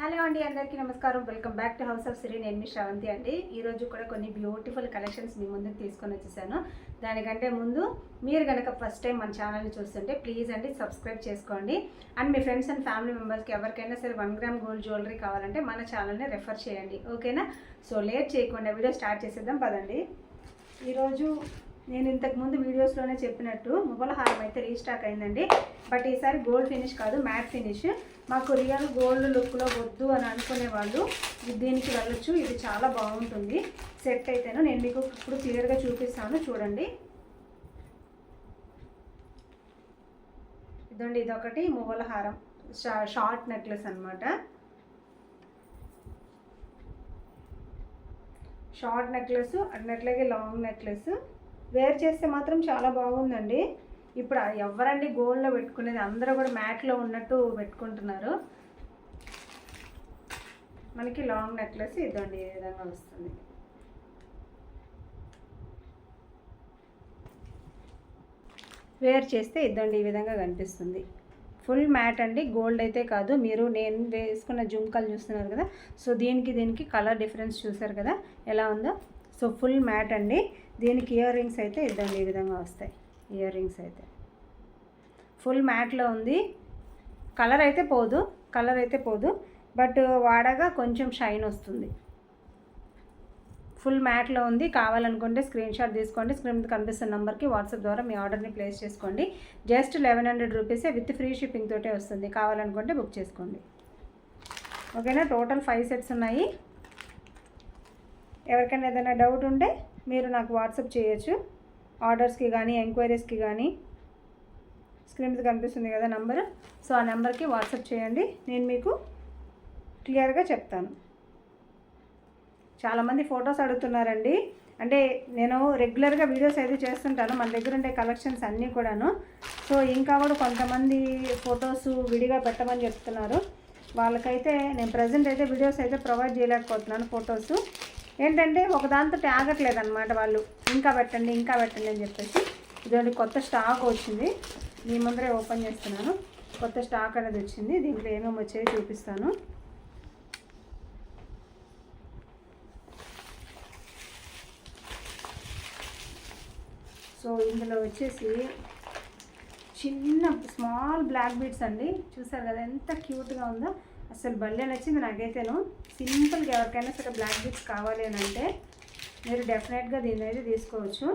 Hello అండి, అందరికీ నమస్కారం. Welcome back to house of Siri. నేను మీ శ్రవంతి అండి. ఈరోజు కూడా కొన్ని బ్యూటిఫుల్ కలెక్షన్స్ మీ ముందుకు తీసుకొని వచ్చేసాను. దానికంటే ముందు మీరు కనుక ఫస్ట్ టైం మన ఛానల్ని చూస్తుంటే ప్లీజ్ అండి సబ్స్క్రైబ్ చేసుకోండి. అండ్ మీ ఫ్రెండ్స్ అండ్ ఫ్యామిలీ మెంబర్స్కి ఎవరికైనా సరే 1 గ్రామ్ గోల్డ్ జ్యువెలరీ కావాలంటే మన ఛానల్ని రెఫర్ చేయండి, ఓకేనా? సో లేట్ చేయకుండా వీడియో స్టార్ట్ చేసేద్దాం పదండి. ఈరోజు నేను ఇంతకుముందు వీడియోస్లోనే చెప్పినట్టు మువ్వల హారం అయితే రీస్టాక్ అయిందండి. బట్ ఈసారి గోల్డ్ ఫినిష్ కాదు, మ్యాట్ ఫినిష్. మాకు రియల్ గోల్డ్ లుక్లో వద్దు అని అనుకునే వాళ్ళు దీనికి వెళ్ళొచ్చు. ఇది చాలా బాగుంటుంది సెట్ అయితేను. నేను మీకు ఇప్పుడు క్లియర్గా చూపిస్తాను, చూడండి. ఇదండి, ఇదొకటి మువ్వల హారం, షార్ట్ నెక్లెస్ అనమాట. షార్ట్ నెక్లెస్ అట్లాగే లాంగ్ నెక్లెస్. వేర్ చేస్తే మాత్రం చాలా బాగుందండి. ఇప్పుడు ఎవరండి గోల్డ్లో పెట్టుకునేది, అందరూ కూడా మ్యాట్లో ఉన్నట్టు పెట్టుకుంటున్నారు. మనకి లాంగ్ నెక్లెస్ ఇదండి, ఈ విధంగా వస్తుంది. వేర్ చేస్తే ఇదండి, ఈ విధంగా కనిపిస్తుంది. ఫుల్ మ్యాట్ అండి, గోల్డ్ అయితే కాదు. మీరు నేను వేసుకున్న జుంకాలు చూస్తున్నారు కదా, సో దీనికి కలర్ డిఫరెన్స్ చూసారు కదా ఎలా ఉందో. సో ఫుల్ మ్యాట్ అండి. దీనికి ఇయర్ రింగ్స్ అయితే ఇద్దండి, ఈ విధంగా వస్తాయి. ఇయర్ రింగ్స్ అయితే ఫుల్ మ్యాట్లో ఉంది. కలర్ అయితే పోదు, బట్ వాడగా కొంచెం షైన్ వస్తుంది. ఫుల్ మ్యాట్లో ఉంది. కావాలనుకుంటే స్క్రీన్ షాట్ తీసుకోండి. స్క్రీన్ మీద కనిపిస్తున్న నెంబర్కి వాట్సాప్ ద్వారా మీ ఆర్డర్ని ప్లేస్ చేసుకోండి. జస్ట్ 1100 రూపీసే విత్ ఫ్రీ షిప్పింగ్ తోటే వస్తుంది. కావాలనుకుంటే బుక్ చేసుకోండి, ఓకేనా? టోటల్ 5 సెట్స్ ఉన్నాయి. ఎవరికైనా ఏదైనా డౌట్ ఉంటే మీరు నాకు వాట్సాప్ చేయొచ్చు. ఆర్డర్స్కి కానీ ఎంక్వైరీస్కి కానీ స్క్రీన్ మీద కనిపిస్తుంది కదా నెంబర్. సో ఆ నెంబర్కి వాట్సాప్ చేయండి, నేను మీకు క్లియర్గా చెప్తాను. చాలామంది ఫొటోస్ అడుగుతున్నారండి. అంటే నేను రెగ్యులర్గా వీడియోస్ అయితే చేస్తుంటాను, మన దగ్గర ఉండే కలెక్షన్స్ అన్నీ కూడాను. సో ఇంకా కూడా కొంతమంది ఫొటోస్ విడిగా పెట్టమని చెప్తున్నారు. వాళ్ళకైతే నేను ప్రజెంట్ అయితే వీడియోస్ అయితే ప్రొవైడ్ చేయలేకపోతున్నాను. ఫొటోస్ ఏంటంటే ఒక దాంతో ఆగట్లేదు అనమాట వాళ్ళు, ఇంకా పెట్టండి అని చెప్పేసి. ఇదండి, కొత్త స్టాక్ వచ్చింది. మీ ముందరే ఓపెన్ చేస్తున్నాను. కొత్త స్టాక్ అనేది వచ్చింది. దీంట్లో ఏమేమి వచ్చాయో చూపిస్తాను. సో ఇందులో వచ్చేసి చిన్న స్మాల్ బ్లాక్ బీడ్స్ అండి. చూసారు కదా ఎంత క్యూట్గా ఉందో, అసలు భలే నచ్చింది నాకైతేను. సింపుల్గా ఎవరికైనా సరే బ్లాక్ బీడ్స్ కావాలి అని అంటే మీరు డెఫినెట్గా దీన్ని అయితే తీసుకోవచ్చు.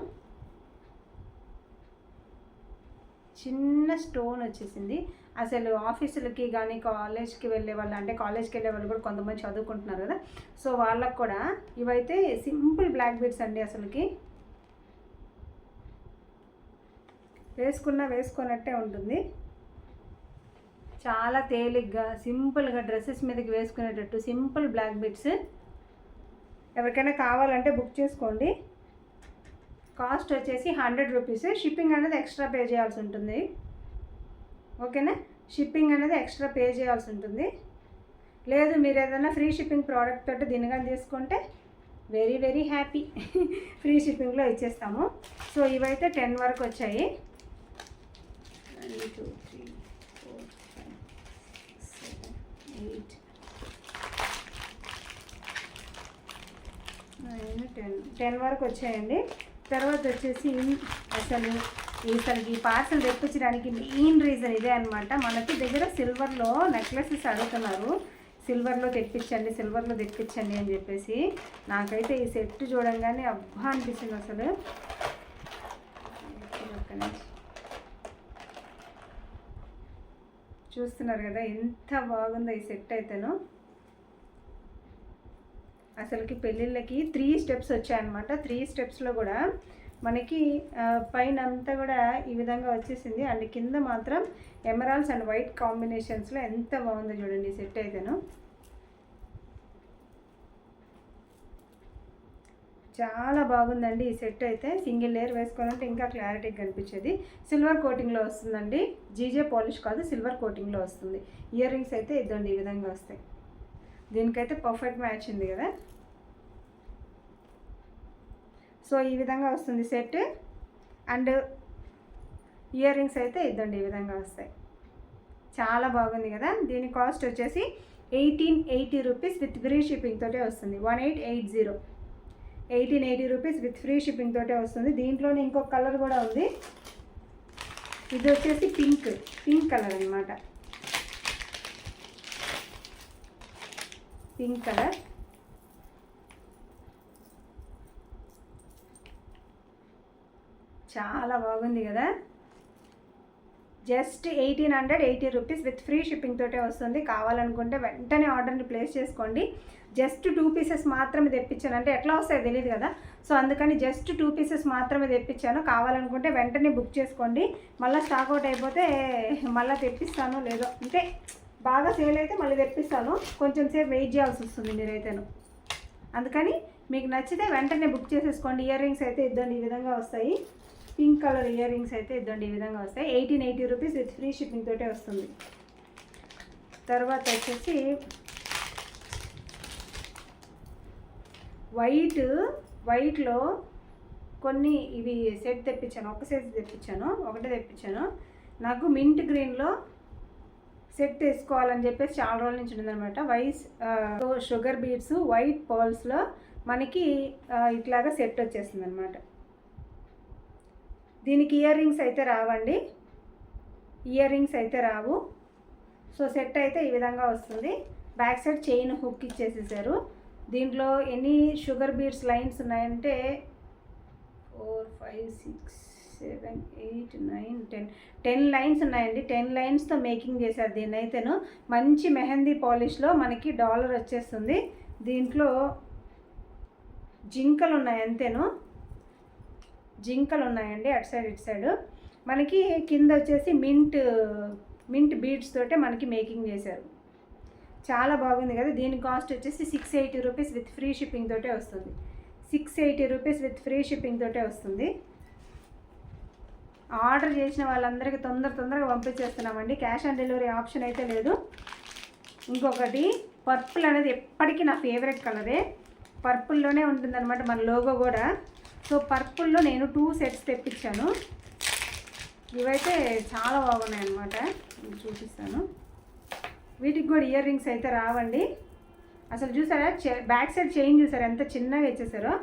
చిన్న స్టోన్ వచ్చేసింది. అసలు ఆఫీసులకి కానీ కాలేజ్కి వెళ్ళే వాళ్ళు, అంటే కాలేజ్కి వెళ్ళే వాళ్ళు కూడా కొంతమంది చదువుకుంటున్నారు కదా, సో వాళ్ళకు కూడా ఇవైతే సింపుల్ బ్లాక్ బీడ్స్ అండి. అసలుకి వేసుకున్నట్టే ఉంటుంది. చాలా తేలిగ్గా సింపుల్గా డ్రెస్సెస్ మీదకి వేసుకునేటట్టు సింపుల్ బ్లాక్ బీడ్స్. ఎవరికైనా కావాలంటే బుక్ చేసుకోండి. కాస్ట్ వచ్చేసి 100 రూపీస్. షిప్పింగ్ అనేది ఎక్స్ట్రా పే చేయాల్సి ఉంటుంది, ఓకేనా? షిప్పింగ్ అనేది ఎక్స్ట్రా పే చేయాల్సి ఉంటుంది. లేదు మీరు ఏదైనా ఫ్రీ షిప్పింగ్ ప్రోడక్ట్ తోటి దీనిగా తీసుకుంటే వెరీ వెరీ హ్యాపీ. ఫ్రీ షిప్పింగ్లో ఇచ్చేస్తాము. సో ఇవైతే 10 వరకు వచ్చాయి. 1 2 3 4 5 7 8 9 10 వరకు వచ్చాయండి. తర్వాత వచ్చేసి అసలు ఈ పార్సల్ తెప్పించడానికి మెయిన్ రీజన్ ఇదే అనమాట. మనకి దగ్గర సిల్వర్లో నెక్లెసెస్ అడుగుతున్నారు, సిల్వర్లో తెప్పించండి అని చెప్పేసి. నాకైతే ఈ సెట్ చూడంగానే అబ్బా అనిపిస్తుంది అసలు. చూస్తున్నారు కదా ఎంత బాగుందో ఈ సెట్ అయితేను. అసలుకి పెళ్ళిళ్ళకి 3 స్టెప్స్ వచ్చాయన్నమాట. 3 స్టెప్స్లో కూడా మనకి పైన అంతా కూడా ఈ విధంగా వచ్చేసింది. అండ్ కింద మాత్రం ఎమరాల్డ్స్ అండ్ వైట్ కాంబినేషన్స్లో ఎంత బాగుందో చూడండి ఈ సెట్ అయితేను. చాలా బాగుందండి ఈ సెట్ అయితే. సింగిల్ లేయర్ వేసుకోవాలంటే ఇంకా క్లారిటీగా కనిపించేది. సిల్వర్ కోటింగ్లో వస్తుందండి, జీజే పాలిష్ కాదు, సిల్వర్ కోటింగ్లో వస్తుంది. ఇయర్ రింగ్స్ అయితే ఇద్దండి, ఈ విధంగా వస్తాయి. దీనికైతే పర్ఫెక్ట్ మ్యాచ్ ఉంది కదా. సో ఈ విధంగా వస్తుంది సెట్. అండ్ ఇయర్ రింగ్స్ అయితే ఇద్దండి, ఈ విధంగా వస్తాయి. చాలా బాగుంది కదా. దీని కాస్ట్ వచ్చేసి 1880 రూపీస్ విత్ ఫ్రీ షిప్పింగ్ తోటే వస్తుంది. 1880 1880 రూపీస్ విత్ ఫ్రీ షిప్పింగ్ తోటే వస్తుంది. దీంట్లోనే ఇంకొక కలర్ కూడా ఉంది. ఇది వచ్చేసి పింక్ కలర్ అనమాట. పింక్ కలర్ చాలా బాగుంది కదా. Just 1880 rupees with free shipping తోటే వస్తుంది. కావాలనుకుంటే వెంటనే ఆర్డర్ని ప్లేస్ చేసుకోండి. జస్ట్ 2 పీసెస్ మాత్రమే తెప్పించాను, అంటే ఎట్లా వస్తాయో తెలియదు కదా, సో అందుకని జస్ట్ 2 పీసెస్ మాత్రమే తెప్పించాను. కావాలనుకుంటే వెంటనే బుక్ చేసుకోండి. మళ్ళీ స్టాక్ అవుట్ అయిపోతే మళ్ళీ తెప్పిస్తాను, లేదో అంటే బాగా సేల్ అయితే మళ్ళీ తెప్పిస్తాను. కొంచెం సేపు వెయిట్ చేయాల్సి వస్తుంది మీరైతేను. అందుకని మీకు నచ్చితే వెంటనే బుక్ చేసేసుకోండి. ఇయర్ రింగ్స్ అయితే ఇద్దండి ఈ విధంగా వస్తాయి. పింక్ కలర్ ఇయర్ రింగ్స్ అయితే ఇద్దండి ఈ విధంగా వస్తాయి. 1880 రూపీస్ విత్ ఫ్రీ షిప్పింగ్ తోటే వస్తుంది. తర్వాత వచ్చేసి వైట్లో కొన్ని ఇవి సెట్ తెప్పించాను. ఒక సెట్ తెప్పించాను, ఒకటే తెప్పించాను. నాకు మింట్ గ్రీన్లో సెట్ తీసుకోవాలని చెప్పేసి చాలా రోజుల నుంచి ఉందన్నమాట. షుగర్ బీడ్స్ వైట్ పర్ల్స్లో మనకి ఇట్లాగా సెట్ వచ్చేస్తుంది అనమాట. దీనికి ఇయర్ రింగ్స్ అయితే రావండి, ఇయర్ రింగ్స్ అయితే రావు. సో సెట్ అయితే ఈ విధంగా వస్తుంది. బ్యాక్ సైడ్ చైన్ హుక్ ఇచ్చేసేసారు. దీంట్లో ఎన్ని షుగర్ బీడ్స్ లైన్స్ ఉన్నాయంటే 4 5 6 7 8 9 10 లైన్స్ ఉన్నాయండి. 10 లైన్స్తో మేకింగ్ చేశారు దీన్ని అయితేను. మంచి మెహందీ పాలిష్లో మనకి డాలర్ వచ్చేస్తుంది. దీంట్లో జింకలు ఉన్నాయి, అంతేను జింకలు ఉన్నాయండి అటు సైడ్ ఇటు సైడ్. మనకి కింద వచ్చేసి మింట్ బీడ్స్ తోటే మనకి మేకింగ్ చేశారు. చాలా బాగుంది కదా. దీని కాస్ట్ వచ్చేసి 680 రూపీస్ విత్ ఫ్రీ షిప్పింగ్ తోటే వస్తుంది. 680 రూపీస్ విత్ ఫ్రీ షిప్పింగ్ తోటే వస్తుంది. ఆర్డర్ చేసిన వాళ్ళందరికీ తొందరగా పంపించేస్తున్నామండి. క్యాష్ ఆన్ డెలివరీ ఆప్షన్ అయితే లేదు. ఇంకొకటి పర్పుల్ అనేది ఎప్పటికీ నా ఫేవరెట్ కలరే. పర్పుల్లోనే ఉంటుందన్నమాట మన లోగో కూడా. సో పర్పుల్లో నేను 2 సెట్స్ తెప్పించాను. ఇవైతే చాలా బాగున్నాయి అన్నమాట. చూపిస్తాను. వీటికి కూడా ఇయర్ రింగ్స్ అయితే రావండి. అసలు చూసారా బ్యాక్ సైడ్ చైన్ చూసారా ఎంత చిన్నగా ఇచ్చేసారో.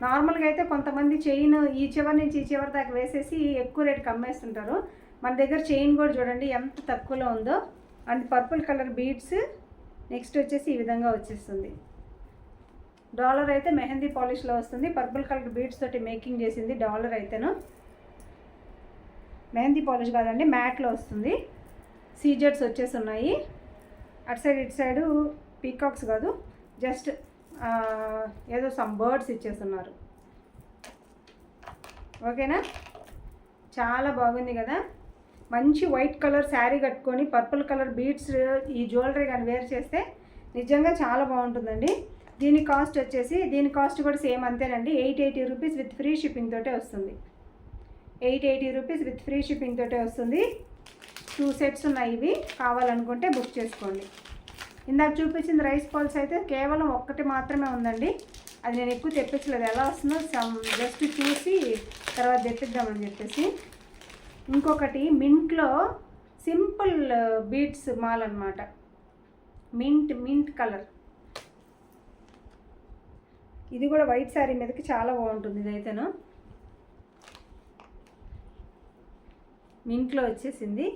నార్మల్గా అయితే కొంతమంది చైన్ ఈ చివరి నుంచి ఈ చివరి దాకా వేసేసి ఎక్కువ రేటుకి అమ్మేస్తుంటారు. మన దగ్గర చైన్ కూడా చూడండి ఎంత తక్కువలో ఉందో. And purple colour beads next వచ్చేసి ఈ విధంగా వచ్చేస్తుంది. డాలర్ అయితే మెహందీ పాలిష్లో వస్తుంది. పర్పుల్ కలర్ బీడ్స్ తోటి మేకింగ్ చేసింది డాలర్ అయితేను. మెహందీ పాలిష్ కాదండి, మ్యాట్లో వస్తుంది. సీజెట్స్ వచ్చేసి ఉన్నాయి. అటు సైడ్ ఇటు సైడు పీకాక్స్ కాదు, జస్ట్ ఏదో సమ్ బర్డ్స్ ఇచ్చేస్తున్నారు. ఓకేనా, చాలా బాగుంది కదా. మంచి వైట్ కలర్ శారీ కట్టుకొని పర్పుల్ కలర్ బీడ్స్ ఈ జ్యువెలరీ కానీ వేర్ చేస్తే నిజంగా చాలా బాగుంటుందండి. దీని కాస్ట్ కూడా సేమ్ అంతేనండి. 880 రూపీస్ విత్ ఫ్రీ షిప్పింగ్ తోటే వస్తుంది. 880 రూపీస్ విత్ ఫ్రీ షిప్పింగ్ తోటే వస్తుంది. 2 సెట్స్ ఉన్నాయి. ఇవి కావాలనుకుంటే బుక్ చేసుకోండి. ఇందాక చూపించిన రైస్ పల్స్ అయితే కేవలం ఒక్కటి మాత్రమే ఉందండి. అది నేను ఎక్కువ తెప్పించలేదు, ఎలా వస్తుందో జస్ట్ చూసి తర్వాత తెప్పిద్దామని చెప్పేసి. ఇంకొకటి మింట్లో సింపుల్ బీడ్స్ మాల్ అనమాట. Mint colour. ఇది కూడా వైట్ శారీ మీదకి చాలా బాగుంటుంది. ఇదైతేను మింట్లో వచ్చేసింది,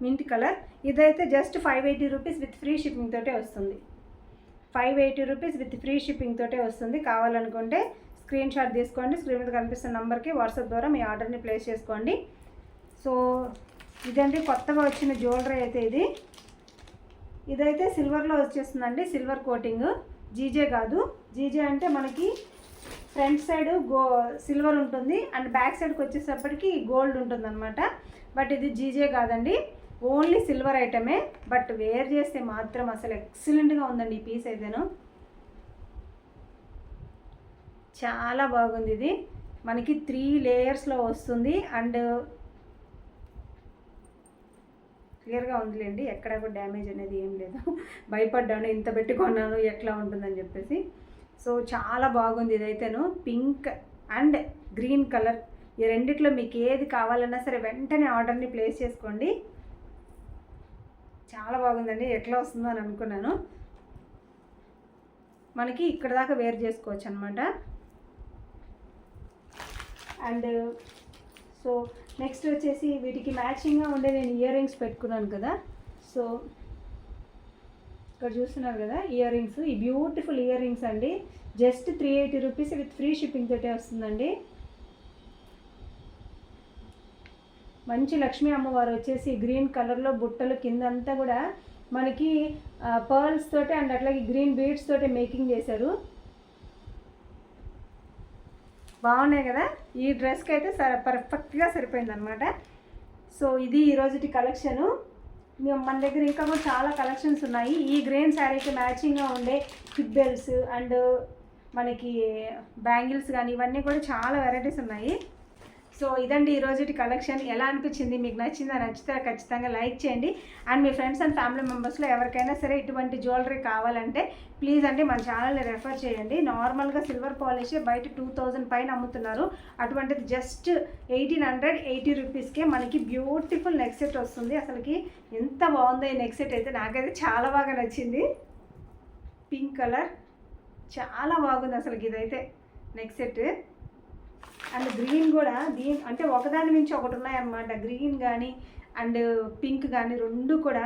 మింట్ కలర్. ఇదైతే just 580 rupees with free shipping తోటే వస్తుంది. 580 రూపీస్ విత్ ఫ్రీ షిప్పింగ్ తోటే వస్తుంది. కావాలనుకుంటే స్క్రీన్ షాట్ తీసుకోండి. స్క్రీన్ మీద కనిపిస్తున్న నెంబర్కి వాట్సాప్ ద్వారా మీ ఆర్డర్ని ప్లేస్ చేసుకోండి. సో ఇదండి కొత్తగా వచ్చిన జ్యువెలరీ అయితే ఇదైతే సిల్వర్లో వచ్చేస్తుందండి. సిల్వర్ కోటింగ్, జీజే కాదు. జీజే అంటే మనకి ఫ్రంట్ సైడ్ సిల్వర్ ఉంటుంది అండ్ బ్యాక్ సైడ్కి వచ్చేసప్పటికి గోల్డ్ ఉంటుంది అనమాట. బట్ ఇది జీజే కాదండి, ఓన్లీ సిల్వర్ ఐటమే. బట్ వేర్ చేస్తే మాత్రం అసలు ఎక్సలెంట్గా ఉందండి ఈ పీస్ అయితేను. చాలా బాగుంది. ఇది మనకి 3 లేయర్స్లో వస్తుంది అండ్ క్లియర్గా ఉందిలేండి, ఎక్కడ కూడా డ్యామేజ్ అనేది ఏం లేదు. భయపడ్డాను ఇంత పెట్టి కొన్నాను ఎట్లా ఉంటుందని చెప్పేసి. సో చాలా బాగుంది ఇదైతేను. పింక్ అండ్ గ్రీన్ కలర్, ఈ రెండిట్లో మీకు ఏది కావాలన్నా సరే వెంటనే ఆర్డర్ని ప్లేస్ చేసుకోండి. చాలా బాగుందండి. ఎట్లా వస్తుందో అని అనుకున్నాను. మనకి ఇక్కడ దాకా వేర్ చేసుకోవచ్చు అనమాట. అండ్ సో నెక్స్ట్ వచ్చేసి వీటికి మ్యాచింగ్గా ఉండే నేను ఇయర్ రింగ్స్ పెట్టుకున్నాను కదా. సో ఇక్కడ చూస్తున్నారు కదా ఇయర్ రింగ్స్, ఈ బ్యూటిఫుల్ ఇయర్ రింగ్స్ అండి. Just 380 rupees with free shipping తోటే వస్తుందండి. మంచి లక్ష్మీ అమ్మవారు వచ్చేసి గ్రీన్ కలర్లో బుట్టలు కిందంతా కూడా మనకి పర్ల్స్ తోటి అండ్ అట్లాగే గ్రీన్ బీడ్స్ తోటి మేకింగ్ చేశారు. బాగున్నాయి కదా. ఈ డ్రెస్కి అయితే పర్ఫెక్ట్గా సరిపోయింది అనమాట. సో ఇది ఈరోజుటి కలెక్షను. మన దగ్గర ఇంకా కూడా చాలా కలెక్షన్స్ ఉన్నాయి. ఈ గ్రీన్ శారీకి మ్యాచింగ్గా ఉండే హిప్ బెల్ట్స్ అండ్ మనకి బ్యాంగిల్స్ కానీ ఇవన్నీ కూడా చాలా వెరైటీస్ ఉన్నాయి. సో ఇదండి ఈరోజుటి కలెక్షన్. ఎలా అనిపించింది, మీకు నచ్చిందా? నచ్చితే ఖచ్చితంగా లైక్ చేయండి. అండ్ మీ ఫ్రెండ్స్ అండ్ ఫ్యామిలీ మెంబర్స్లో ఎవరికైనా సరే ఇటువంటి జ్యువెలరీ కావాలంటే ప్లీజ్ అండి మన ఛానల్ని రెఫర్ చేయండి. నార్మల్గా సిల్వర్ పాలిష్ బయట 2000 పైన అమ్ముతున్నారు. అటువంటిది జస్ట్ 1880 రూపీస్కే మనకి బ్యూటిఫుల్ నెక్ సెట్ వస్తుంది. అసలుకి ఎంత బాగుందో ఈ నెక్ సెట్ అయితే. నాకైతే చాలా బాగా నచ్చింది. పింక్ కలర్ చాలా బాగుంది అసలుకి ఇదైతే నెక్ సెట్. అండ్ గ్రీన్ కూడా అంటే ఒకదాని మించి ఒకటి ఉన్నాయన్నమాట. గ్రీన్ కానీ అండ్ పింక్ కానీ రెండు కూడా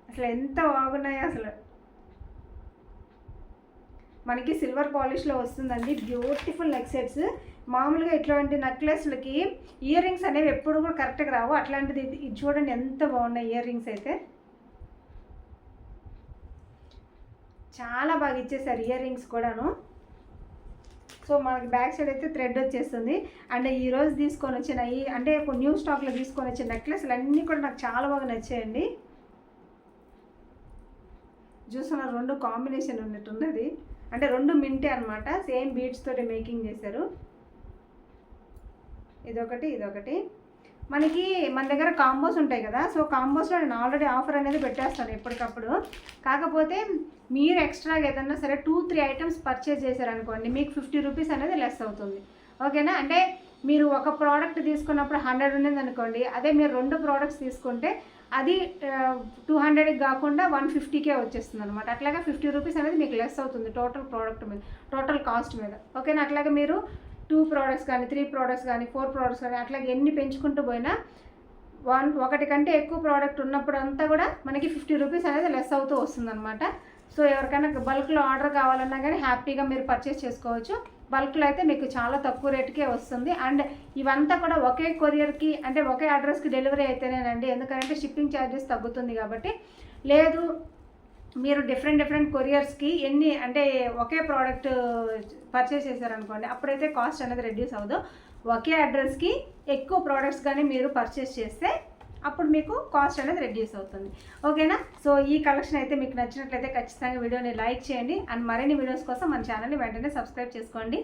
అసలు ఎంత బాగున్నాయో. అసలు మనకి సిల్వర్ పాలిష్లో వస్తుందండి. Beautiful neck sets. మామూలుగా ఇట్లాంటి నెక్లెస్లకి ఇయర్ రింగ్స్ అనేవి ఎప్పుడు కూడా కరెక్ట్గా రావు. అట్లాంటిది ఇది చూడండి ఎంత బాగున్నాయి ఇయర్ రింగ్స్ అయితే. చాలా బాగా ఇచ్చేసారు ఇయర్ రింగ్స్ కూడాను. సో మనకి బ్యాక్ సైడ్ అయితే థ్రెడ్ వచ్చేస్తుంది. అండ్ ఈరోజు తీసుకొని వచ్చిన అంటే న్యూ స్టాక్లో తీసుకొని వచ్చిన నెక్లెస్లు అన్నీ కూడా నాకు చాలా బాగా నచ్చాయండి. చూస్తున్న రెండు కాంబినేషన్ ఉన్నట్టున్నది. అంటే రెండు మింటే అనమాట. సేమ్ బీడ్స్ తోటి మేకింగ్ చేశారు. ఇదొకటి మనకి మన దగ్గర కాంబోస్ ఉంటాయి కదా. సో కాంబోస్లో నేను ఆల్రెడీ ఆఫర్ అనేది పెట్టేస్తాను ఎప్పటికప్పుడు. కాకపోతే మీరు ఎక్స్ట్రాగా ఏదన్నా సరే 2-3 ఐటమ్స్ పర్చేజ్ చేశారనుకోండి మీకు 50 రూపీస్ అనేది లెస్ అవుతుంది. ఓకేనా. అంటే మీరు ఒక ప్రోడక్ట్ తీసుకున్నప్పుడు 100 ఉన్నది అనుకోండి. అదే మీరు 2 ప్రోడక్ట్స్ తీసుకుంటే అది 200కి కాకుండా 150కే వచ్చేస్తుంది అనమాట. అట్లాగే 50 రూపీస్ అనేది మీకు లెస్ అవుతుంది టోటల్ ప్రోడక్ట్ మీద, టోటల్ కాస్ట్ మీద. ఓకేనా. అట్లాగే మీరు 2 ప్రోడక్ట్స్ కానీ 3 ప్రోడక్ట్స్ కానీ 4 ప్రోడక్ట్స్ కానీ అట్లాగే ఎన్ని పెంచుకుంటూ పోయినా ఒకటి కంటే ఎక్కువ ప్రోడక్ట్ ఉన్నప్పుడు అంతా కూడా మనకి 50 రూపీస్ అనేది లెస్ అవుతూ వస్తుందన్నమాట. సో ఎవరికైనా బల్క్లో ఆర్డర్ కావాలన్నా కానీ హ్యాపీగా మీరు పర్చేస్ చేసుకోవచ్చు. బల్క్లో అయితే మీకు చాలా తక్కువ రేటుకే వస్తుంది. అండ్ ఇవంతా కూడా ఒకే కొరియర్కి అంటే ఒకే అడ్రస్కి డెలివరీ అయితేనేనండి. ఎందుకంటే షిప్పింగ్ ఛార్జెస్ తగ్గుతుంది కాబట్టి. లేదు మీరు డిఫరెంట్ కొరియర్స్కి ఎన్ని అంటే ఒకే ప్రోడక్ట్ పర్చేస్ చేశారనుకోండి అప్పుడైతే కాస్ట్ అనేది రెడ్యూస్ అవ్వదు. ఒకే అడ్రస్కి ఎక్కువ ప్రోడక్ట్స్ కానీ మీరు పర్చేస్ చేస్తే అప్పుడు మీకు కాస్ట్ అనేది రెడ్యూస్ అవుతుంది. ఓకేనా. సో ఈ కలెక్షన్ అయితే మీకు నచ్చినట్లయితే ఖచ్చితంగా వీడియోని లైక్ చేయండి. అండ్ మరిన్ని వీడియోస్ కోసం మన ఛానల్ని వెంటనే సబ్స్క్రైబ్ చేసుకోండి.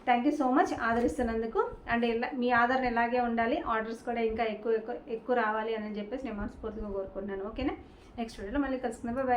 థ్యాంక్ యూ సో మచ్ ఆదరిస్తున్నందుకు. అండ్ మీ ఆదరణ ఇలాగే ఉండాలి. ఆర్డర్స్ కూడా ఇంకా ఎక్కువ రావాలి అని చెప్పేసి నేను మనస్ఫూర్తిగా కోరుకుంటున్నాను. ఓకేనా. నెక్స్ట్ వీడియోలో మళ్ళీ కలుసుకుందాం. బాయ్.